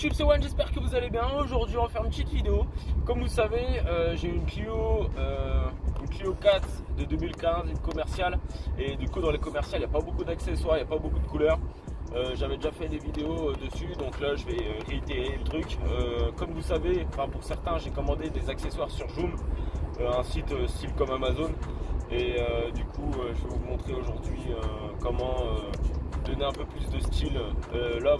YouTube, c'est One, j'espère que vous allez bien. Aujourd'hui on va faire une petite vidéo. Comme vous savez, j'ai une Clio 4 de 2015, une commerciale. Et du coup dans les commerciales il n'y a pas beaucoup d'accessoires, il n'y a pas beaucoup de couleurs. J'avais déjà fait des vidéos dessus, donc là je vais réitérer le truc. Comme vous savez, pour certains j'ai commandé des accessoires sur Joom, un site style comme Amazon. Et du coup je vais vous montrer aujourd'hui comment donner un peu plus de style. Là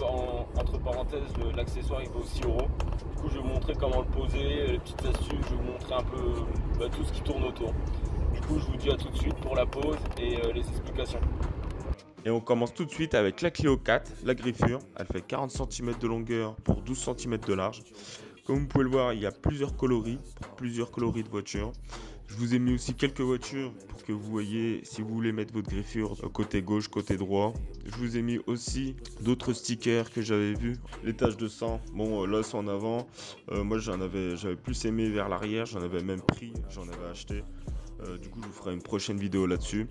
entre parenthèses l'accessoire il vaut 6 €. Du coup je vais vous montrer comment le poser, les petites astuces, je vais vous montrer un peu tout ce qui tourne autour. Du coup je vous dis à tout de suite pour la pose et les explications. Et on commence tout de suite avec la Clio 4, la griffure. Elle fait 40 cm de longueur pour 12 cm de large. Comme vous pouvez le voir, il y a plusieurs coloris de voitures. Je vous ai mis aussi quelques voitures pour que vous voyez si vous voulez mettre votre griffure côté gauche, côté droit. Je vous ai mis aussi d'autres stickers que j'avais vus. Les taches de sang, bon là c'est en avant. Moi j'avais plus aimé vers l'arrière, j'en avais même pris, j'en avais acheté. Du coup je vous ferai une prochaine vidéo là-dessus.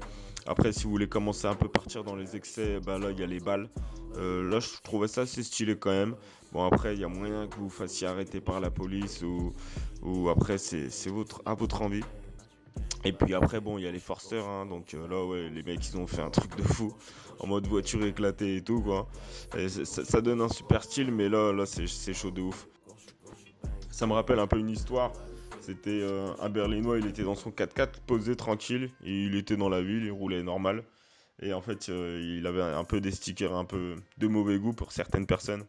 Après si vous voulez commencer à un peu partir dans les excès, là il y a les balles. Là je trouvais ça assez stylé quand même. Bon après il y a moyen que vous fassiez arrêter par la police ou après c'est à votre envie. Et puis après bon il y a les forceurs hein, donc là ouais les mecs ils ont fait un truc de fou en mode voiture éclatée et tout quoi. Et ça donne un super style mais là c'est chaud de ouf. Ça me rappelle un peu une histoire. C'était un Berlinois, il était dans son 4x4 posé tranquille, et il était dans la ville, il roulait normal. Et en fait, il avait un peu des stickers un peu de mauvais goût pour certaines personnes.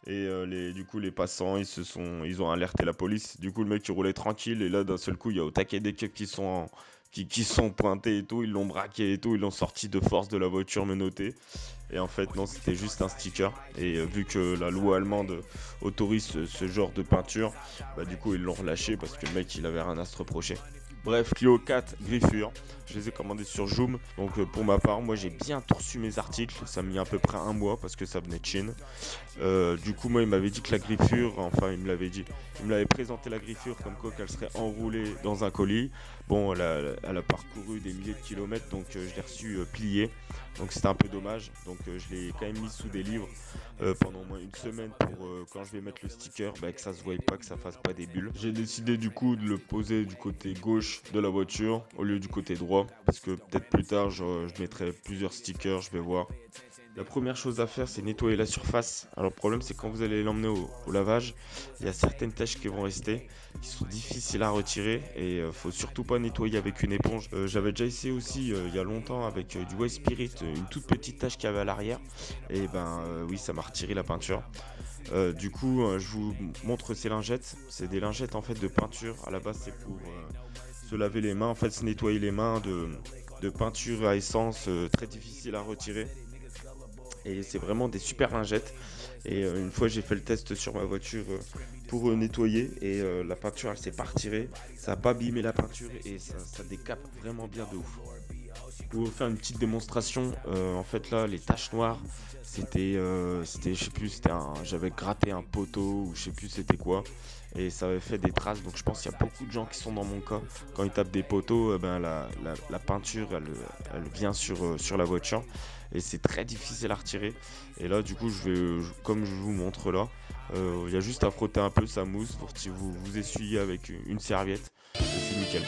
Et du coup, les passants, ils ont alerté la police. Du coup, le mec, il roulait tranquille. Et là, d'un seul coup, il y a au taquet des keufs qui sont pointés et tout. Ils l'ont braqué et tout. Ils l'ont sorti de force de la voiture menottée. Et en fait, non, c'était juste un sticker. Et vu que la loi allemande autorise ce genre de peinture, du coup, ils l'ont relâché parce que le mec, il avait rien à se reprocher. Bref, Clio 4 griffure, je les ai commandés sur Joom. Donc pour ma part, moi j'ai bien reçu mes articles. Ça a mis à peu près un mois parce que ça venait de Chine. Du coup, moi il m'avait dit que la griffure, enfin il me l'avait présenté la griffure comme quoi qu'elle serait enroulée dans un colis. Bon, elle a parcouru des milliers de kilomètres, donc je l'ai reçu plié. Donc c'était un peu dommage. Donc je l'ai quand même mis sous des livres pendant au moins une semaine pour quand je vais mettre le sticker, que ça se voie pas, que ça fasse pas des bulles. J'ai décidé du coup de le poser du côté gauche de la voiture au lieu du côté droit parce que peut-être plus tard je mettrai plusieurs stickers, je vais voir. La première chose à faire, c'est nettoyer la surface. Alors le problème, c'est quand vous allez l'emmener au lavage, il y a certaines taches qui vont rester, qui sont difficiles à retirer et faut surtout pas nettoyer avec une éponge. J'avais déjà essayé aussi il y a longtemps avec du White Spirit, une toute petite tache qu'il y avait à l'arrière et oui, ça m'a retiré la peinture. Du coup, je vous montre ces lingettes. C'est des lingettes en fait de peinture. À la base, c'est pour se laver les mains, en fait, se nettoyer les mains de peinture à essence très difficile à retirer. Et c'est vraiment des super lingettes. Et une fois j'ai fait le test sur ma voiture pour nettoyer et la peinture elle s'est pas retirée. Ça n'a pas abîmé la peinture et ça décape vraiment bien de ouf. Pour vous faire une petite démonstration, en fait là les taches noires c'était je sais plus, j'avais gratté un poteau ou je sais plus c'était quoi et ça avait fait des traces. Donc je pense qu'il y a beaucoup de gens qui sont dans mon cas, quand ils tapent des poteaux, la peinture elle vient sur la voiture et c'est très difficile à retirer. Et là du coup comme je vous montre là, il y a juste à frotter un peu, ça mousse, vous essuyez avec une serviette et c'est nickel.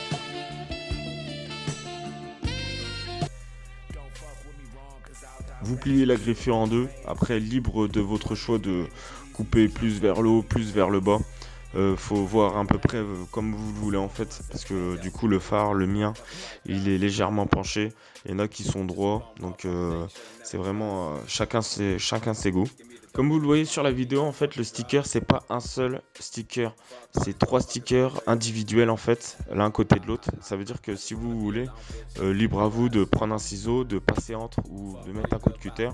Vous pliez la griffure en deux, après libre de votre choix de couper plus vers le haut, plus vers le bas. Faut voir à peu près comme vous le voulez en fait, parce que du coup le phare, le mien, il est légèrement penché. Il y en a qui sont droits, donc c'est vraiment chacun ses goûts. Comme vous le voyez sur la vidéo, en fait, le sticker, c'est pas un seul sticker, c'est 3 stickers individuels en fait, l'un côté de l'autre. Ça veut dire que si vous voulez, libre à vous de prendre un ciseau, de passer entre ou de mettre un coup de cutter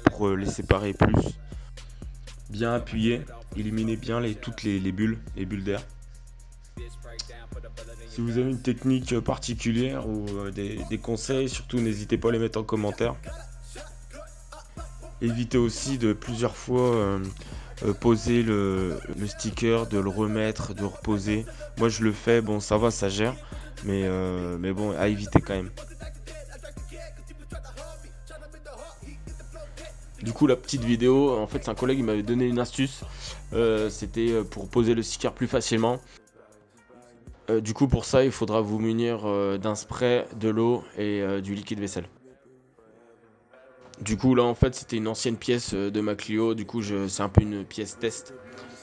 pour les séparer plus. Bien appuyer, éliminer bien toutes les bulles d'air. Si vous avez une technique particulière ou des conseils, surtout n'hésitez pas à les mettre en commentaire. Évitez aussi de plusieurs fois poser le sticker, de le remettre, de reposer. Moi je le fais, bon ça va, ça gère, mais bon, à éviter quand même. Du coup la petite vidéo, en fait c'est un collègue qui m'avait donné une astuce, c'était pour poser le sticker plus facilement. Du coup pour ça il faudra vous munir d'un spray, de l'eau et du liquide vaisselle. Du coup là en fait c'était une ancienne pièce de ma Clio, du coup c'est un peu une pièce test.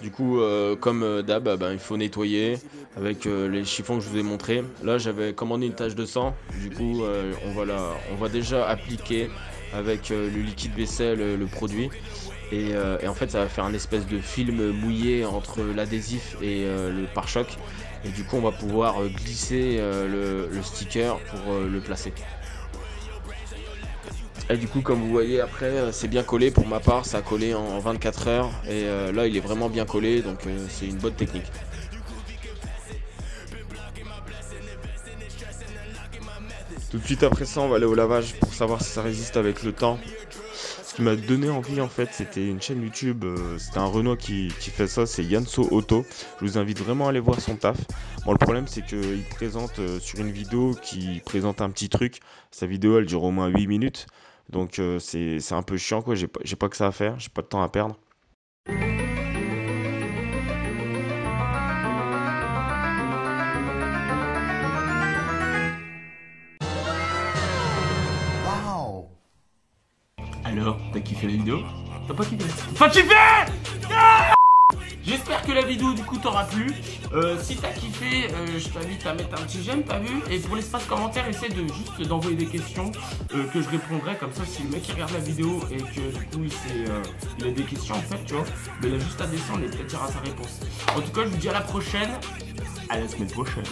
Du coup comme d'hab il faut nettoyer avec les chiffons que je vous ai montré. Là j'avais commandé une tache de sang, du coup on va déjà appliquer avec le liquide vaisselle le produit. Et en fait ça va faire un espèce de film mouillé entre l'adhésif et le pare-choc. Et du coup on va pouvoir glisser le sticker pour le placer. Et du coup comme vous voyez après c'est bien collé, pour ma part ça a collé en 24 heures. Et là il est vraiment bien collé, donc c'est une bonne technique. Tout de suite après ça, on va aller au lavage pour savoir si ça résiste avec le temps. Ce qui m'a donné envie en fait, c'était une chaîne YouTube, c'était un Renoir qui fait ça, c'est Yanso Auto. Je vous invite vraiment à aller voir son taf. Bon, le problème c'est qu'il présente sur une vidéo qui présente un petit truc. Sa vidéo elle dure au moins 8 minutes. Donc c'est un peu chiant quoi, j'ai pas que ça à faire, j'ai pas de temps à perdre. Alors, t'as kiffé la vidéo? T'as pas kiffé? Enfin kiffé! J'espère que la vidéo du coup t'aura plu. Si t'as kiffé, je t'invite à mettre un petit j'aime, t'as vu? Et pour l'espace commentaire, essaie de juste d'envoyer des questions que je répondrai. Comme ça, si le mec il regarde la vidéo et que du coup il a des questions en fait, tu vois, mais il a juste à descendre et peut-être il aura sa réponse. En tout cas, je vous dis à la prochaine. À la semaine prochaine.